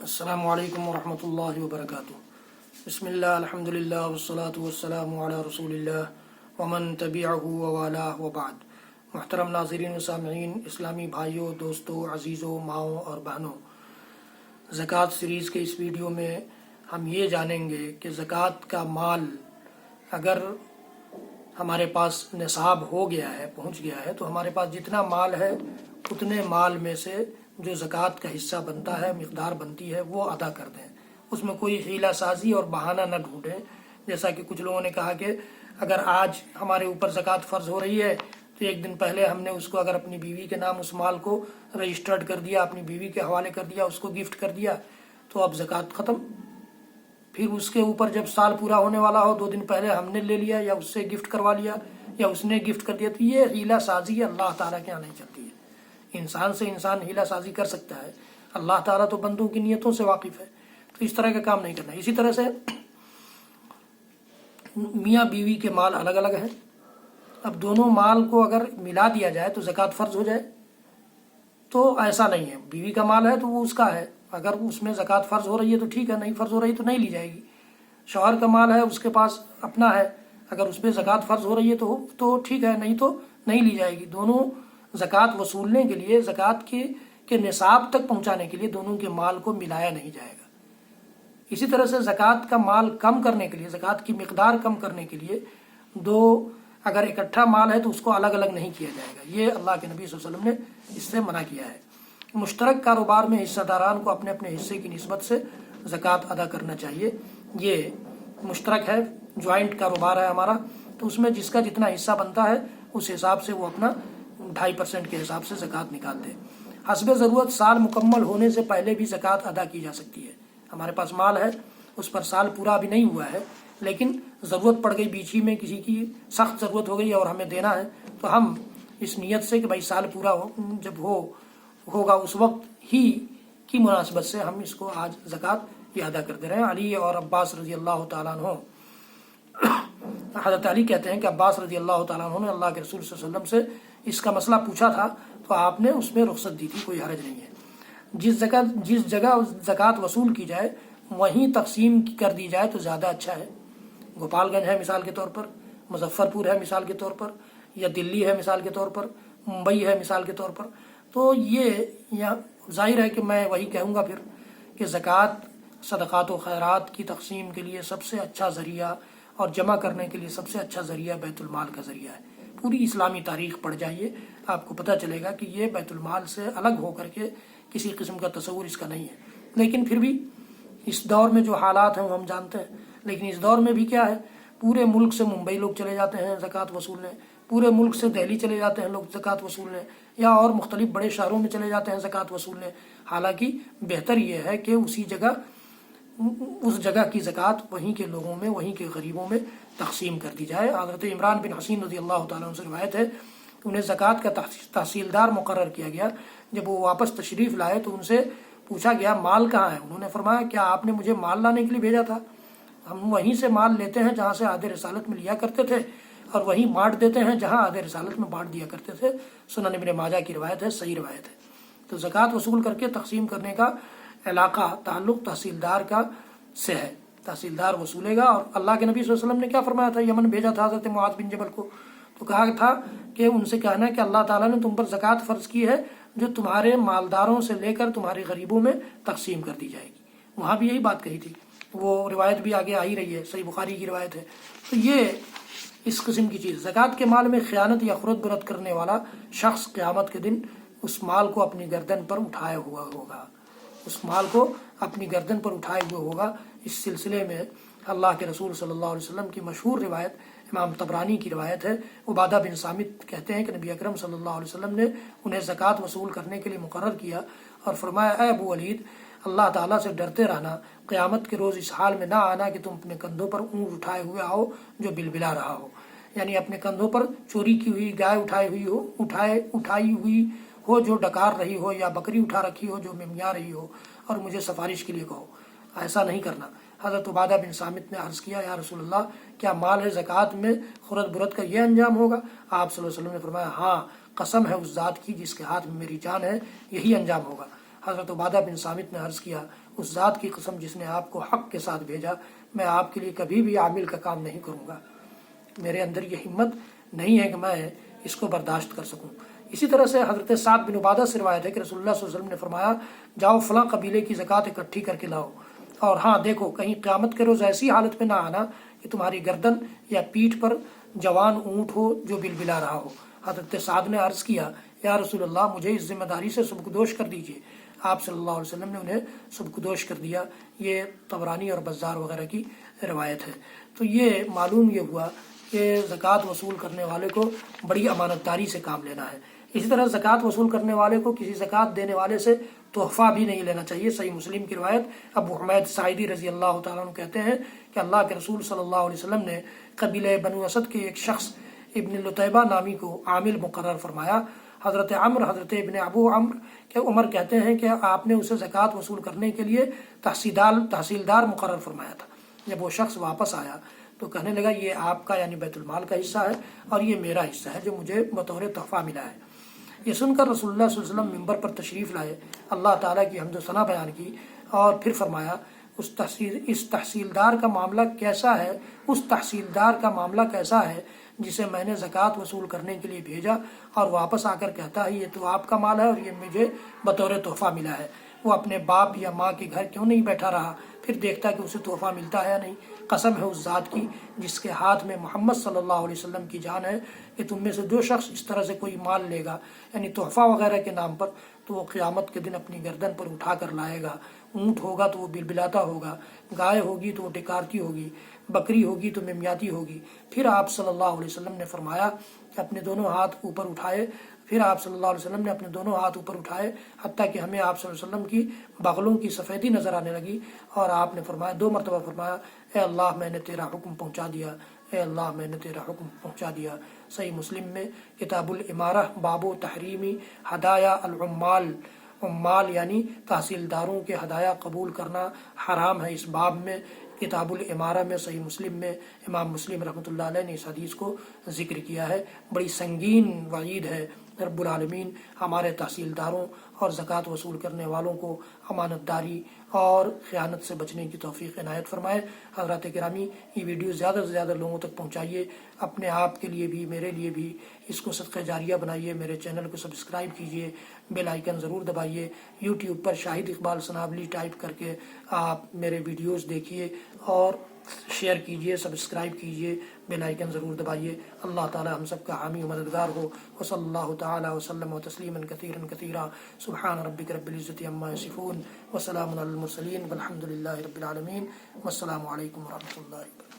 السلام علیکم ورحمۃ اللہ وبرکاتہ۔ بسم اللہ الحمدللہ والصلاة والسلام علی رسول اللہ ومن تبعہ ووالاہ وبعد۔ محترم ناظرین و سامعین، اسلامی بھائیوں، دوستوں، عزیزوں، ماؤں اور بہنوں، زکوٰۃ سیریز کے اس ویڈیو میں ہم یہ جانیں گے کہ زکوٰۃ کا مال اگر ہمارے پاس نصاب ہو گیا ہے، پہنچ گیا ہے، تو ہمارے پاس جتنا مال ہے اتنے مال میں سے جو زکوٰۃ کا حصہ بنتا ہے، مقدار بنتی ہے، وہ ادا کر دیں۔ اس میں کوئی حیلہ سازی اور بہانہ نہ ڈھونڈیں۔ جیسا کہ کچھ لوگوں نے کہا کہ اگر آج ہمارے اوپر زکوٰۃ فرض ہو رہی ہے تو ایک دن پہلے ہم نے اس کو اگر اپنی بیوی کے نام اس مال کو رجسٹرڈ کر دیا، اپنی بیوی کے حوالے کر دیا، اس کو گفٹ کر دیا، تو اب زکوٰۃ ختم۔ پھر اس کے اوپر جب سال پورا ہونے والا ہو، 2 دن پہلے ہم نے لے لیا یا اس سے گفٹ کروا لیا یا اس نے گفٹ کر دیا، تو یہ حیلہ سازی اللہ تعالیٰ کے یہاں نہیں چلتی ہے۔ انسان سے انسان حیلہ سازی کر سکتا ہے، اللہ تعالیٰ تو بندوں کی نیتوں سے واقف ہے، تو اس طرح کا کام نہیں کرنا۔ اسی طرح سے میاں بیوی کے مال الگ الگ ہیں، اب دونوں مال کو اگر ملا دیا جائے تو زکوٰۃ فرض ہو جائے، تو ایسا نہیں ہے۔ بیوی کا مال ہے تو وہ اس کا ہے، اگر اس میں زکوٰۃ فرض ہو رہی ہے تو ٹھیک ہے، نہیں فرض ہو رہی تو نہیں لی جائے گی۔ شوہر کا مال ہے، اس کے پاس اپنا ہے، اگر اس میں زکوٰۃ فرض ہو رہی ہے تو ٹھیک ہے، نہیں تو نہیں لی جائے گی۔ دونوں زکوٰۃ وصولنے کے لیے، زکوٰۃ کے نصاب تک پہنچانے کے لیے دونوں کے مال کو ملایا نہیں جائے گا۔ اسی طرح سے زکوٰۃ کا مال کم کرنے کے لیے، زکوٰۃ کی مقدار کم کرنے کے لیے دو اگر اکٹھا مال ہے تو اس کو الگ الگ نہیں کیا جائے گا۔ یہ اللہ کے نبی صلی اللہ علیہ وسلم نے اس سے منع کیا ہے۔ مشترک کاروبار میں حصہ داران کو اپنے اپنے حصے کی نسبت سے زکوٰۃ ادا کرنا چاہیے۔ یہ مشترک ہے، جوائنٹ کاروبار ہے ہمارا، تو اس میں جس کا جتنا حصہ بنتا ہے اس حساب سے وہ اپنا 2.5% کے حساب سے زکوٰۃ نکالتے ہیں۔ حسب ضرورت سال مکمل ہونے سے پہلے بھی زکوٰۃ ادا کی جا سکتی ہے۔ ہمارے پاس مال ہے، اس پر سال پورا ابھی نہیں ہوا ہے، لیکن ضرورت پڑ گئی، بیچ ہی میں کسی کی سخت ضرورت ہو گئی اور ہمیں دینا ہے، تو ہم اس نیت سے کہ بھائی سال پورا جب ہوگا اس وقت ہی کی مناسبت سے ہم اس کو آج زکوٰۃ یہ ادا کرتے رہے۔ علی اور عباس رضی اللہ تعالیٰ عنہ، حضرت علی کہتے ہیں کہ عباس رضی اللہ تعالیٰ عنہ نے اللہ کے رسول صلی اللہ علیہ وسلم سے اس کا مسئلہ پوچھا تھا تو آپ نے اس میں رخصت دی تھی، کوئی حرج نہیں ہے۔ جس جگہ زکوٰۃ وصول کی جائے وہیں تقسیم کر دی جائے تو زیادہ اچھا ہے۔ گوپال گنج ہے مثال کے طور پر، مظفر پور ہے مثال کے طور پر، یا دلی ہے مثال کے طور پر، ممبئی ہے مثال کے طور پر، تو یہ ظاہر ہے کہ میں وہی کہوں گا پھر کہ زکوٰۃ صدقات و خیرات کی تقسیم کے لیے سب سے اچھا ذریعہ اور جمع کرنے کے لیے سب سے اچھا ذریعہ بیت المال کا ذریعہ ہے۔ پوری اسلامی تاریخ پڑھ جائیے، آپ کو پتہ چلے گا کہ یہ بیت المال سے الگ ہو کر کے کسی قسم کا تصور اس کا نہیں ہے۔ لیکن پھر بھی اس دور میں جو حالات ہیں وہ ہم جانتے ہیں، لیکن اس دور میں بھی کیا ہے، پورے ملک سے ممبئی لوگ چلے جاتے ہیں زکوٰۃ وصولنے، پورے ملک سے دہلی چلے جاتے ہیں لوگ زکوٰۃ وصولنے، یا اور مختلف بڑے شہروں میں چلے جاتے ہیں زکوٰۃ وصولنے۔ حالانکہ بہتر یہ ہے کہ اس جگہ کی زکوٰۃ وہیں کے لوگوں میں، وہیں کے غریبوں میں تقسیم کر دی جائے۔ حضرت عمران بن حسین رضی اللہ تعالیٰ عنہ سے روایت ہے، انہیں زکوٰۃ کا تحصیلدار مقرر کیا گیا۔ جب وہ واپس تشریف لائے تو ان سے پوچھا گیا مال کہاں ہے؟ انہوں نے فرمایا کیا آپ نے مجھے مال لانے کے لیے بھیجا تھا؟ ہم وہیں سے مال لیتے ہیں جہاں سے عہد رسالت میں لیا کرتے تھے، اور وہیں بانٹ دیتے ہیں جہاں عہد رسالت میں بانٹ دیا کرتے تھے۔ سنن ابن ماجہ کی روایت ہے، صحیح روایت ہے۔ تو زکوٰۃ وصول کر کے تقسیم کرنے کا علاقہ، تعلق تحصیلدار کا سے ہے، تحصیلدار وصولے گا۔ اور اللہ کے نبی صلی اللہ علیہ وسلم نے کیا فرمایا تھا؟ یمن بھیجا تھا حضرت معاذ بن جبل کو، تو کہا تھا کہ ان سے کہنا ہے کہ اللہ تعالیٰ نے تم پر زکوٰۃ فرض کی ہے جو تمہارے مالداروں سے لے کر تمہارے غریبوں میں تقسیم کر دی جائے گی۔ وہاں بھی یہی بات کہی تھی، وہ روایت بھی آگے آ ہی رہی ہے، صحیح بخاری کی روایت ہے۔ تو یہ اس قسم کی چیز، زکوٰۃ کے مال میں خیانت یا خرد برد کرنے والا شخص قیامت کے دن اس مال کو اپنی گردن پر اٹھائے ہوا ہوگا، اس مال کو اپنی گردن پر اٹھائے ہوئے ہوگا۔ اس سلسلے میں اللہ کے رسول صلی اللہ علیہ وسلم کی مشہور روایت، امام طبرانی کی روایت ہے، عبادہ بن صامت کہتے ہیں کہ نبی اکرم صلی اللہ علیہ وسلم نے انہیں زکوٰۃ وصول کرنے کے لیے مقرر کیا اور فرمایا، اے ابو ولید، اللہ تعالیٰ سے ڈرتے رہنا، قیامت کے روز اس حال میں نہ آنا کہ تم اپنے کندھوں پر اونٹ اٹھائے ہوئے آؤ جو بلبلا رہا ہو، یعنی اپنے کندھوں پر چوری کی ہوئی گائے اٹھائی ہوئی ہو جو ڈکار رہی ہو، یا بکری اٹھا رکھی ہو جو ممیا رہی ہو، اور مجھے سفارش کے لیے کہو۔ ایسا نہیں کرنا۔ حضرت عبادہ بن صامت نے عرض کیا، یا رسول اللہ، کیا مال ہے زکوٰۃ میں خرد برد کا یہ انجام ہوگا؟ آپ صلی اللہ علیہ وسلم نے فرمایا، ہاں، قسم ہے اس ذات کی جس کے ہاتھ میں میری جان ہے، یہی انجام ہوگا۔ حضرت عبادہ بن صامت نے عرض کیا اس ذات کی قسم جس نے آپ کو حق کے ساتھ بھیجا میں آپ کے لیے کبھی بھی عامل کا کام نہیں کروں گا، میرے اندر یہ ہمت نہیں ہے کہ میں اس کو برداشت کر سکوں۔ اسی طرح سے حضرت سعد بن عبادہ سے روایت ہے کہ رسول اللہ صلی اللہ علیہ وسلم نے فرمایا جاؤ فلاں قبیلے کی زکوٰۃ اکٹھی کر کے لاؤ، اور ہاں دیکھو کہیں قیامت کے روز ایسی حالت میں نہ آنا کہ تمہاری گردن یا پیٹھ پر جوان اونٹ ہو جو بلبلا رہا ہو۔ حضرت سعد نے عرض کیا یا رسول اللہ مجھے اس ذمہ داری سے سبکدوش کر دیجیے۔ آپ صلی اللہ علیہ وسلم نے انہیں سبکدوش کر دیا۔ یہ طبرانی اور بزار وغیرہ کی روایت ہے۔ تو یہ معلوم یہ ہوا کہ زکوٰۃ وصول کرنے والے کو بڑی امانت داری سے کام لینا ہے۔ اسی طرح زکوٰۃ وصول کرنے والے کو کسی زکوٰۃ دینے والے سے تحفہ بھی نہیں لینا چاہیے۔ صحیح مسلم کی روایت ابو حمید ساعدی رضی اللہ تعالیٰ عنہ کہتے ہیں کہ اللہ کے رسول صلی اللہ علیہ وسلم نے قبیلہ بنو اسد کے ایک شخص ابن لطیبہ نامی کو عامل مقرر فرمایا۔ حضرت ابن ابو عمر کے عمر کہتے ہیں کہ آپ نے اسے زکوٰۃ وصول کرنے کے لیے تحصیلدار مقرر فرمایا تھا۔ جب وہ شخص واپس آیا تو کہنے لگا یہ آپ کا یعنی بیت المال کا حصہ ہے اور یہ میرا حصہ ہے جو مجھے بطور تحفہ ملا ہے۔ یہ سن کر رسول اللہ صلی اللہ علیہ وسلم ممبر پر تشریف لائے، اللہ تعالیٰ کی حمد و ثنا بیان کی اور پھر فرمایا اس تحصیلدار کا معاملہ کیسا ہے، اس تحصیلدار کا معاملہ کیسا ہے جسے میں نے زکوٰۃ وصول کرنے کے لیے بھیجا اور واپس آ کر کہتا ہے یہ تو آپ کا مال ہے اور یہ مجھے بطور تحفہ ملا ہے۔ وہ اپنے باپ یا ماں کے گھر کیوں نہیں بیٹھا رہا، پھر دیکھتا کہ اسے تحفہ ملتا ہے یا نہیں۔ قسم ہے اس ذات کی جس کے ہاتھ میں محمد صلی اللہ علیہ وسلم کی جان ہے کہ تم میں سے جو شخص اس طرح سے کوئی مال لے گا یعنی تحفہ وغیرہ کے نام پر تو وہ قیامت کے دن اپنی گردن پر اٹھا کر لائے گا۔ اونٹ ہوگا تو وہ بلبلاتا ہوگا، گائے ہوگی تو وہ ڈکارتی ہوگی، بکری ہوگی تو ممیاتی ہوگی۔ پھر آپ صلی اللہ علیہ وسلم نے فرمایا کہ اپنے دونوں ہاتھ اوپر اٹھائے، پھر آپ صلی اللہ علیہ وسلم نے اپنے دونوں ہاتھ اوپر اٹھائے حتیٰ کہ ہمیں آپ صلی اللہ علیہ وسلم کی بغلوں کی سفیدی نظر آنے لگی، اور آپ نے فرمایا 2 مرتبہ فرمایا اے اللہ میں نے تیرا حکم پہنچا دیا، اے اللہ میں نے تیرا حکم پہنچا دیا۔ صحیح مسلم میں کتاب الامارہ باب و تحریمی ہدایا العمال، عمال یعنی تحصیلداروں کے ہدایہ قبول کرنا حرام ہے۔ اس باب میں کتاب الامارہ میں صحیح مسلم میں امام مسلم رحمۃ اللہ علیہ نے اس حدیث کو ذکر کیا ہے۔ بڑی سنگین وعید ہے۔ رب العالمین ہمارے تحصیلداروں اور زکوٰۃ وصول کرنے والوں کو امانت داری اور خیانت سے بچنے کی توفیق عنایت فرمائے۔ حضرات گرامی یہ ویڈیو زیادہ سے زیادہ لوگوں تک پہنچائیے، اپنے آپ کے لیے بھی میرے لیے بھی اس کو صدقہ جاریہ بنائیے۔ میرے چینل کو سبسکرائب کیجیے، بیل آئیکن ضرور دبائیے۔ یوٹیوب پر شاہد اقبال سنابلی ٹائپ کر کے آپ میرے ویڈیوز دیکھیے اور شیئر کیجیے، سبسکرائب کیجیے، بیل آئیکن ضرور دبائیے۔ اللہ تعالی ہم سب کا حامی و مددگار ہو۔ وصلی اللہ تعالی وسلم و تسلیما کثیرا کثیرا سبحان ربک رب العزۃ عما یصفون وسلام علی المرسلین والحمد للہ رب العالمین۔ والسلام علیکم ورحمۃ اللہ وبرکاتہ۔